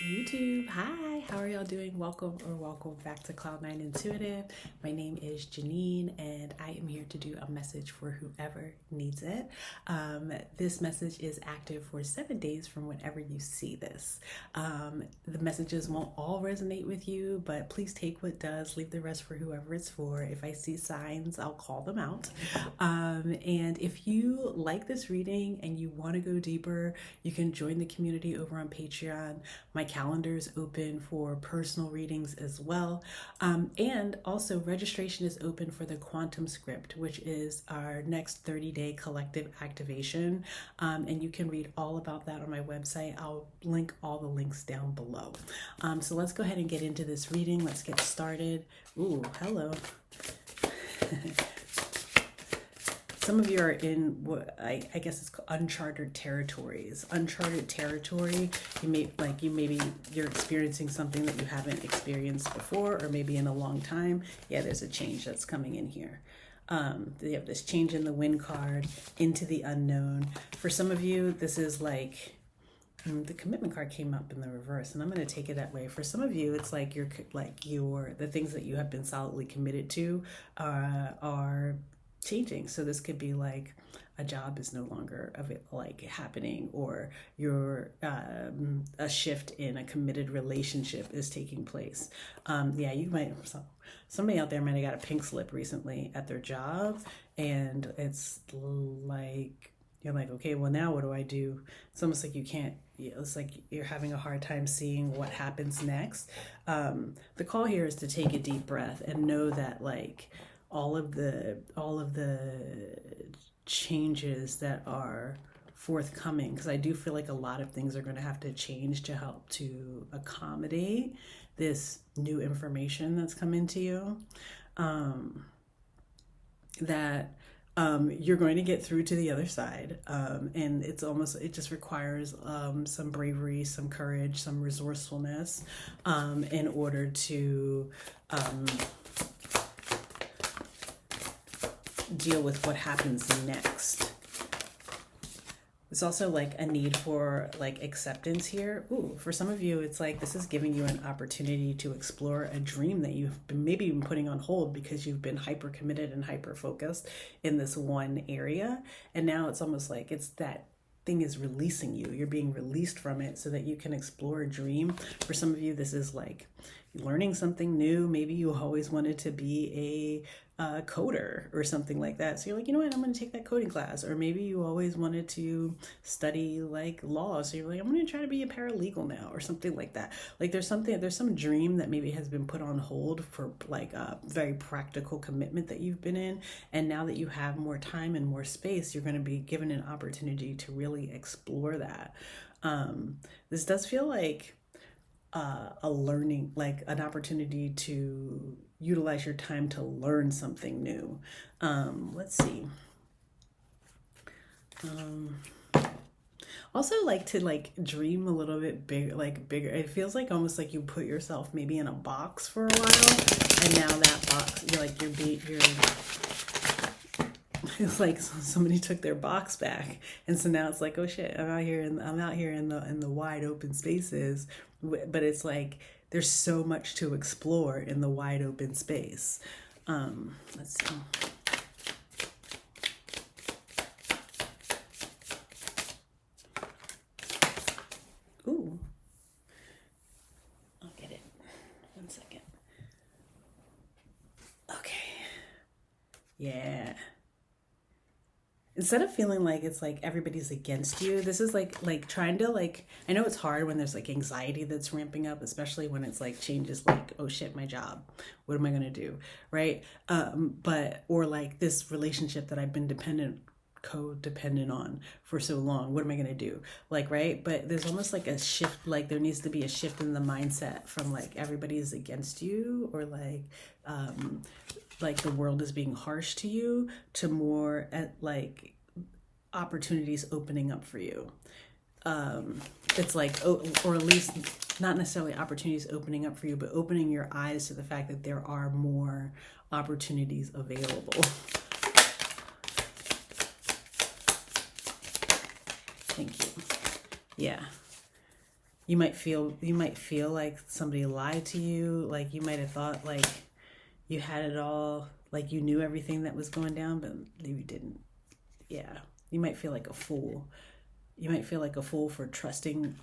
YouTube, hi, how are y'all doing? Welcome back to Cloud9 Intuitive. My name is Janine and I am here to do a message for whoever needs it. This message is active for 7 days from whenever you see this. The messages won't all resonate with you, but please take what does, leave the rest for whoever it's for. If I see signs, I'll call them out. And if you like this reading and you want to go deeper, you can join the community over on Patreon. My calendar is open for personal readings as well. And also registration is open for the Quantum Script, which is our next 30-day collective activation. And you can read all about that on my website. I'll link all the links down below. So let's go ahead and get into this reading. Let's get started. Ooh, hello. Some of you are in what I guess it's uncharted territories. Uncharted territory. You're experiencing something that you haven't experienced before, or maybe in a long time. Yeah, there's a change that's coming in here. You have this change in the wind card into the unknown. For some of you, this is like the commitment card came up in the reverse, and I'm going to take it that way. For some of you, it's like the things that you have been solidly committed to are changing. So this could be like a job is no longer happening, or a shift in a committed relationship is taking place. Somebody out there might have got a pink slip recently at their job, and it's like you're like, okay, well now what do I do? It's almost like it's like you're having a hard time seeing what happens next. The call here is to take a deep breath and know that all of the changes that are forthcoming, because I do feel like a lot of things are going to have to change to help to accommodate this new information that's coming to you, you're going to get through to the other side, and it just requires some bravery, some courage, some resourcefulness in order to deal with what happens next. There's also like a need for acceptance here. Ooh, for some of you, it's like this is giving you an opportunity to explore a dream that you've been putting on hold because you've been hyper committed and hyper focused in this one area. And now it's almost like it's that thing is releasing you. You're being released from it so that you can explore a dream. For some of you, this is like learning something new. Maybe you always wanted to be a coder or something like that. So you're like, you know what, I'm going to take that coding class. Or maybe you always wanted to study law. So you're like, I'm going to try to be a paralegal now or something like that. There's some dream that maybe has been put on hold for a very practical commitment that you've been in. And now that you have more time and more space, you're going to be given an opportunity to really explore that. This does feel like a learning, an opportunity to utilize your time to learn something new. Let's see. Also to dream a little bit bigger. It feels like almost like you put yourself maybe in a box for a while, and now that box, it's like somebody took their box back, and so now it's like, oh shit, I'm out here in the wide open spaces, but it's like there's so much to explore in the wide open space. Let's see. Ooh, I'll get it. 1 second. Okay. Yeah. Instead of feeling like it's like everybody's against you, this is like trying to I know it's hard when there's anxiety that's ramping up, especially when it's changes oh shit, my job, what am I gonna do, right? Or this relationship that I've been codependent on for so long, what am I gonna do, right? But there's almost a shift, there needs to be a shift in the mindset from everybody's against you, or the world is being harsh to you, to more at opportunities opening up for you. It's or at least not necessarily opportunities opening up for you, but opening your eyes to the fact that there are more opportunities available. Thank you. Yeah. You might feel like somebody lied to you. Like you might have thought like you had it all, like you knew everything that was going down, but you didn't. Yeah. You might feel like a fool. You might feel like a fool for trusting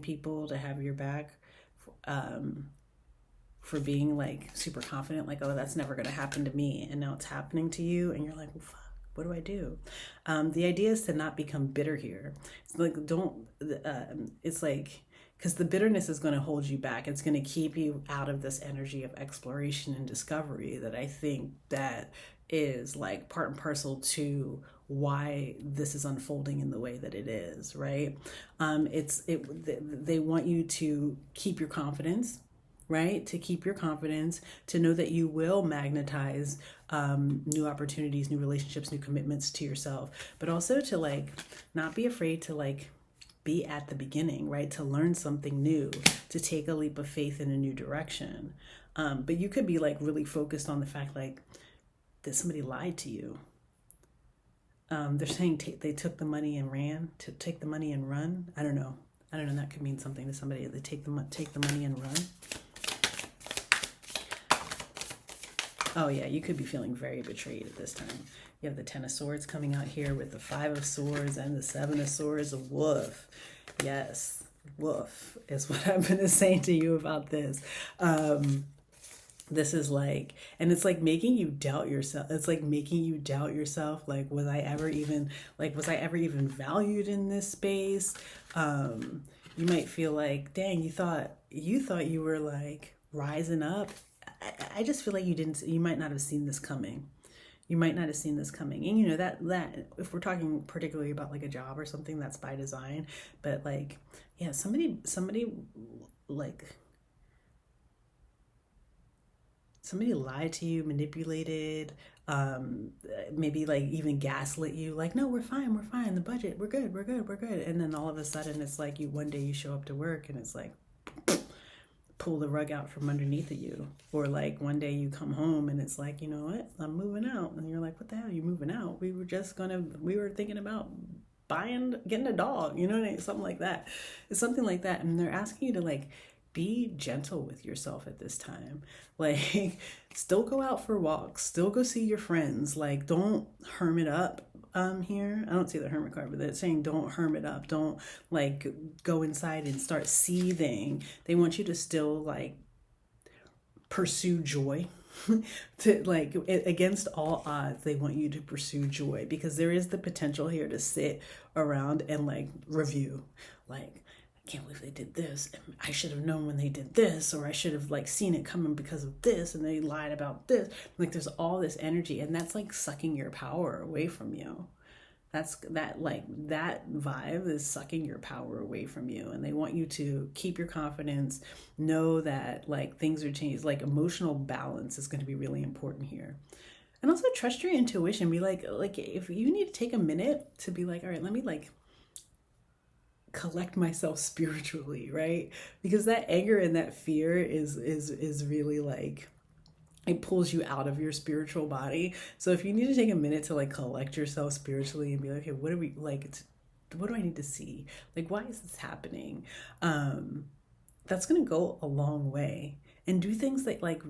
people to have your back. For being like super confident, like, oh, that's never going to happen to me. And now it's happening to you. And you're like, well, fuck, what do I do? The idea is to not become bitter here. It's like, it's like, because the bitterness is going to hold you back. It's going to keep you out of this energy of exploration and discovery that I think that is like part and parcel to why this is unfolding in the way that it is, right? They want you to keep your confidence, right? To keep your confidence, to know that you will magnetize new opportunities, new relationships, new commitments to yourself, but also to like not be afraid to like be at the beginning, right? To learn something new, to take a leap of faith in a new direction. But you could be like really focused on the fact like that somebody lied to you. They're saying they took the money and ran. To take the money and run. I don't know. That could mean something to somebody. They take the money and run. Oh yeah, you could be feeling very betrayed at this time. You have the Ten of Swords coming out here with the Five of Swords and the Seven of Swords. Woof. Yes, woof is what I'm going to say to you about this. This is like, and it's like making you doubt yourself. It's like making you doubt yourself. Like, was I ever even valued in this space? You might feel like, dang, you thought you were like rising up. I just feel like you might not have seen this coming. And you know, that if we're talking particularly about like a job or something, that's by design, but like, yeah, somebody lied to you, manipulated, maybe like even gaslit you, like, no, we're fine, the budget, we're good. And then all of a sudden it's like one day you show up to work and it's like, pull the rug out from underneath of you. Or like one day you come home and it's like, you know what, I'm moving out. And you're like, what the hell are you moving out? We were thinking about getting a dog, you know, something like that. It's something like that. And they're asking you to like, be gentle with yourself at this time. Like, still go out for walks, still go see your friends. Like, don't hermit up here. I don't see the hermit card, but they're saying don't hermit up. Don't like go inside and start seething. They want you to still like pursue joy. To like, against all odds, they want you to pursue joy, because there is the potential here to sit around and like review, like, can't believe they did this. I should have known when they did this, or I should have like seen it coming because of this, and they lied about this. Like, there's all this energy, and that's like sucking your power away from you. That vibe is sucking your power away from you, and they want you to keep your confidence, know that like things are changed, like emotional balance is going to be really important here. And also trust your intuition. Be like if you need to take a minute to be like, all right, let me like collect myself spiritually, right? Because that anger and that fear is really like, it pulls you out of your spiritual body. So if you need to take a minute to like collect yourself spiritually and be like, okay, what do I need to see? Like, why is this happening? That's going to go a long way. And do things that like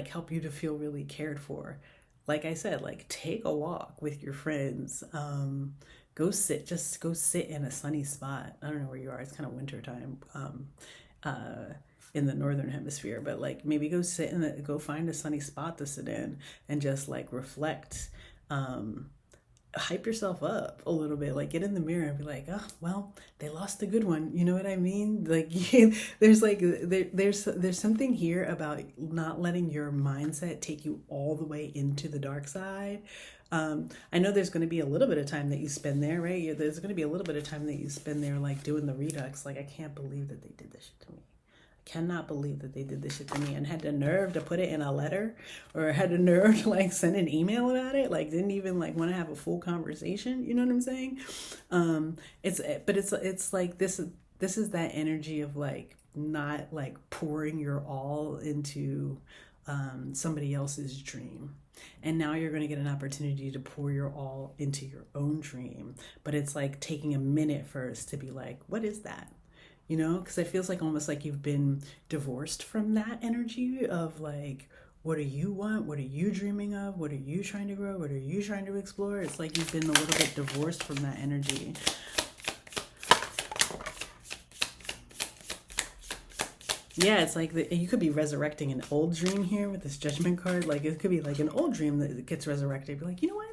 help you to feel really cared for. Like I said, like take a walk with your friends. Go sit in a sunny spot. I don't know where you are. It's kind of winter time in the northern hemisphere, but like maybe go find a sunny spot to sit in and just like reflect. Hype yourself up a little bit, like get in the mirror and be like, oh, well, they lost a good one. You know what I mean? Like there's something here about not letting your mindset take you all the way into the dark side. I know there's going to be a little bit of time that you spend there, right? There's going to be a little bit of time that you spend there, like doing the redux. Like, I can't believe that they did this shit to me. I cannot believe that they did this shit to me, and had the nerve to put it in a letter, or had the nerve to like send an email about it. Like, didn't even like want to have a full conversation. You know what I'm saying? It's like this is that energy of like not like pouring your all into somebody else's dream. And now you're going to get an opportunity to pour your all into your own dream. But it's like taking a minute first to be like, what is that? you know, because it feels like almost like you've been divorced from that energy of like, what do you want? What are you dreaming of? What are you trying to grow? What are you trying to explore? It's like you've been a little bit divorced from that energy. Yeah, it's like you could be resurrecting an old dream here with this judgment card. Like it could be like an old dream that gets resurrected. Be like, you know what?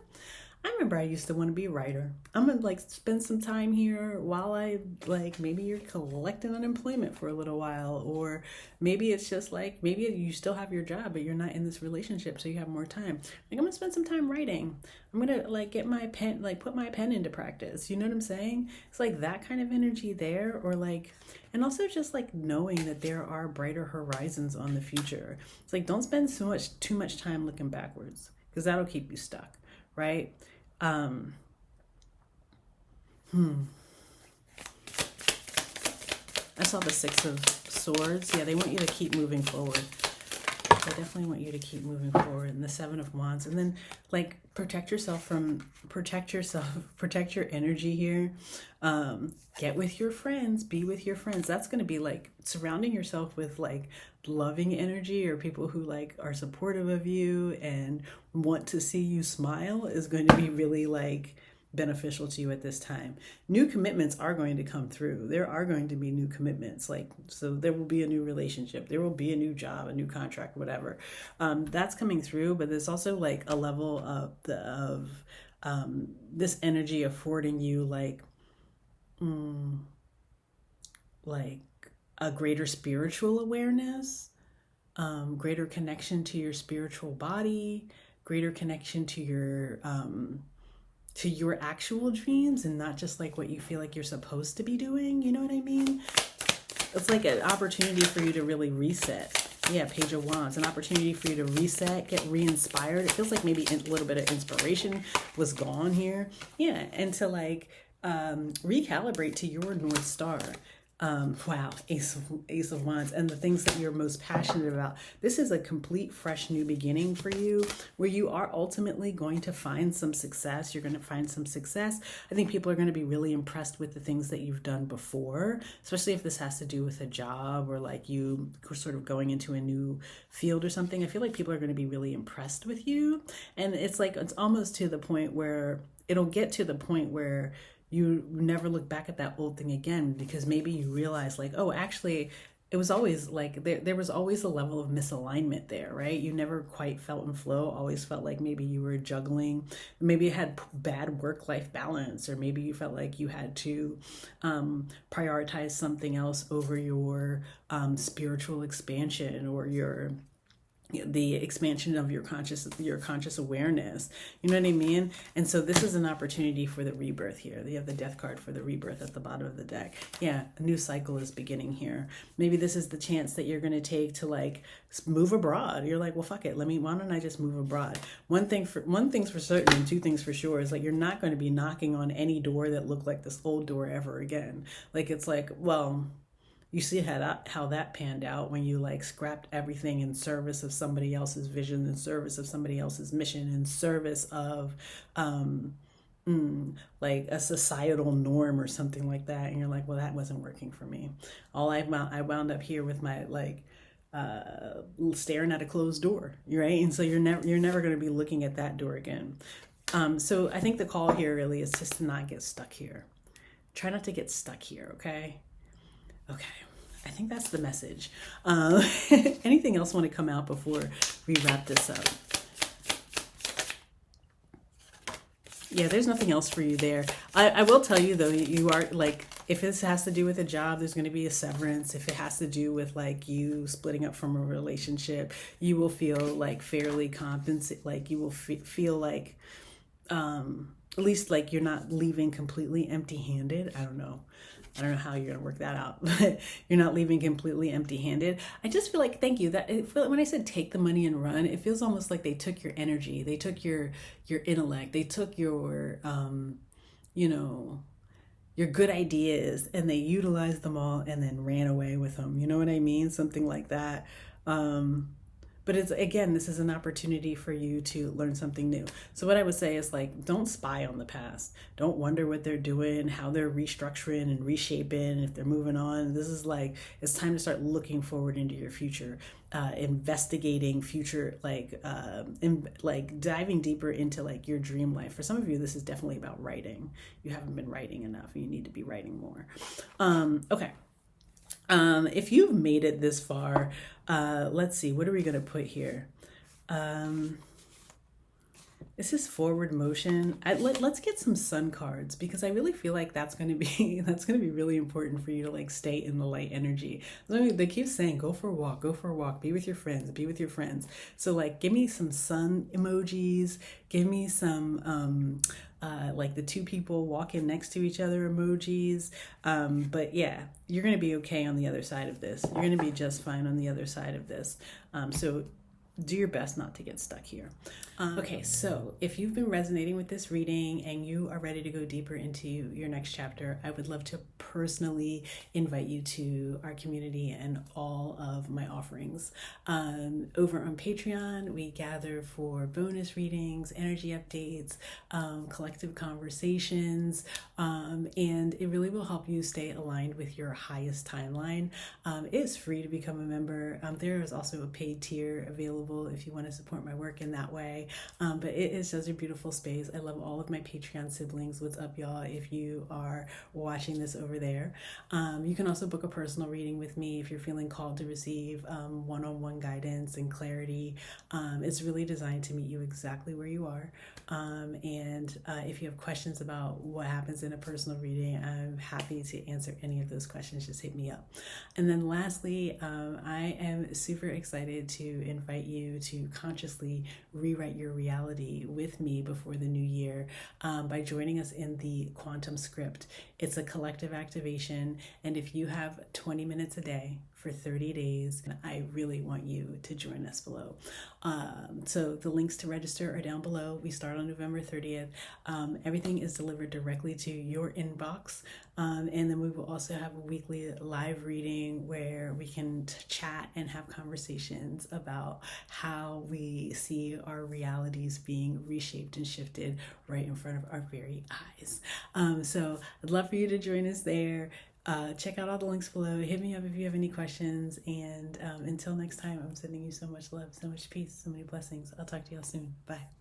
I remember I used to want to be a writer. I'm gonna like spend some time here while I like maybe you're collecting unemployment for a little while, or maybe it's just like maybe you still have your job but you're not in this relationship, so you have more time. Like I'm gonna spend some time writing. I'm gonna like get my pen, like put my pen into practice. You know what I'm saying? It's like that kind of energy there, or like, and also just like knowing that there are brighter horizons on the future. It's like don't spend too much time looking backwards because that'll keep you stuck, right? Um, I saw the Six of Swords. Yeah, they want you to keep moving forward. They definitely want you to keep moving forward. And the Seven of Wands. And then like protect yourself, protect your energy here. Get with your friends, be with your friends. That's going to be like surrounding yourself with like loving energy or people who like are supportive of you and want to see you smile is going to be really like beneficial to you at this time. New commitments are going to come through. There are going to be new commitments, like, so there will be a new relationship, there will be a new job, a new contract, whatever. That's coming through, but there's also like a level of this energy affording you like a greater spiritual awareness, greater connection to your spiritual body, greater connection to your actual dreams and not just like what you feel like you're supposed to be doing. You know what I mean? It's like an opportunity for you to really reset. Yeah, Page of Wands, an opportunity for you to reset, get re-inspired. It feels like maybe a little bit of inspiration was gone here. Yeah, and to like recalibrate to your North Star. Wow, Ace of Wands, and the things that you're most passionate about. This is a complete fresh new beginning for you where you are ultimately going to find some success. You're going to find some success. I think people are going to be really impressed with the things that you've done before, especially if this has to do with a job or like you sort of going into a new field or something. I feel like people are going to be really impressed with you. And it's like, it's almost to the point where it'll get to the point where you never look back at that old thing again, because maybe you realize like, oh, actually, it was always like there was always a level of misalignment there, right? You never quite felt in flow, always felt like maybe you were juggling, maybe you had bad work-life balance, or maybe you felt like you had to prioritize something else over your spiritual expansion or the expansion of your conscious awareness. You know what I mean? And so this is an opportunity for the rebirth here. You have the Death card for the rebirth at the bottom of the deck. Yeah, a new cycle is beginning here. Maybe this is the chance that you're going to take to like move abroad. You're like, well, fuck it. Why don't I just move abroad? One thing's for certain and two things for sure is like you're not going to be knocking on any door that looked like this old door ever again. Like it's like, well, you see how that panned out when you like scrapped everything in service of somebody else's vision, in service of somebody else's mission, in service of like a societal norm or something like that. And you're like, well, that wasn't working for me. I wound up here with my like staring at a closed door, right? And so you're never going to be looking at that door again. So I think the call here really is just to not get stuck here. Try not to get stuck here, okay? Okay, I think that's the message. Anything else want to come out before we wrap this up? Yeah, there's nothing else for you there. I will tell you though, you are like, if this has to do with a job, there's going to be a severance. If it has to do with like you splitting up from a relationship, you will feel like fairly compensated. Like you will feel like, at least like you're not leaving completely empty-handed. I don't know how you're going to work that out, but you're not leaving completely empty-handed. I just feel like, thank you. When I said take the money and run, it feels almost like they took your energy. They took your intellect. They took your, your good ideas and they utilized them all and then ran away with them. You know what I mean? Something like that. But But it's, again, this is an opportunity for you to learn something new. So what I would say is like, don't spy on the past. Don't wonder what they're doing, how they're restructuring and reshaping, if they're moving on. This is like, it's time to start looking forward into your future. Investigating future, like diving deeper into like your dream life. For some of you, this is definitely about writing. You haven't been writing enough. You need to be writing more. Okay. If you've made it this far, let's see, what are we going to put here? This is forward motion. Let's get some sun cards, because I really feel like that's going to be really important for you to like stay in the light energy. They keep saying, go for a walk, be with your friends. So like, give me some sun emojis, give me some like the two people walking next to each other emojis. But yeah, you're going to be okay on the other side of this. You're going to be just fine on the other side of this. So do your best not to get stuck here. Okay, so if you've been resonating with this reading and you are ready to go deeper into your next chapter, I would love to personally invite you to our community and all of my offerings. Over on Patreon, we gather for bonus readings, energy updates, collective conversations, and it really will help you stay aligned with your highest timeline. It is free to become a member. There is also a paid tier available if you want to support my work in that way. But it is just a beautiful space. I love all of my Patreon siblings. What's up, y'all, if you are watching this over there. You can also book a personal reading with me if you're feeling called to receive one-on-one guidance and clarity. It's really designed to meet you exactly where you are. And if you have questions about what happens in a personal reading, I'm happy to answer any of those questions. Just hit me up. And then lastly, I am super excited to invite you to consciously rewrite your reality with me before the new year by joining us in the Quantum Script. It's a collective activation, and if you have 20 minutes a day for 30 days, I really want you to join us below. So the links to register are down below. We start on November 30th. Everything is delivered directly to your inbox. And then we will also have a weekly live reading where we can chat and have conversations about how we see our realities being reshaped and shifted right in front of our very eyes. So I'd love for you to join us there. Check out all the links below. Hit me up if you have any questions. And until next time, I'm sending you so much love, so much peace, so many blessings. I'll talk to y'all soon. Bye.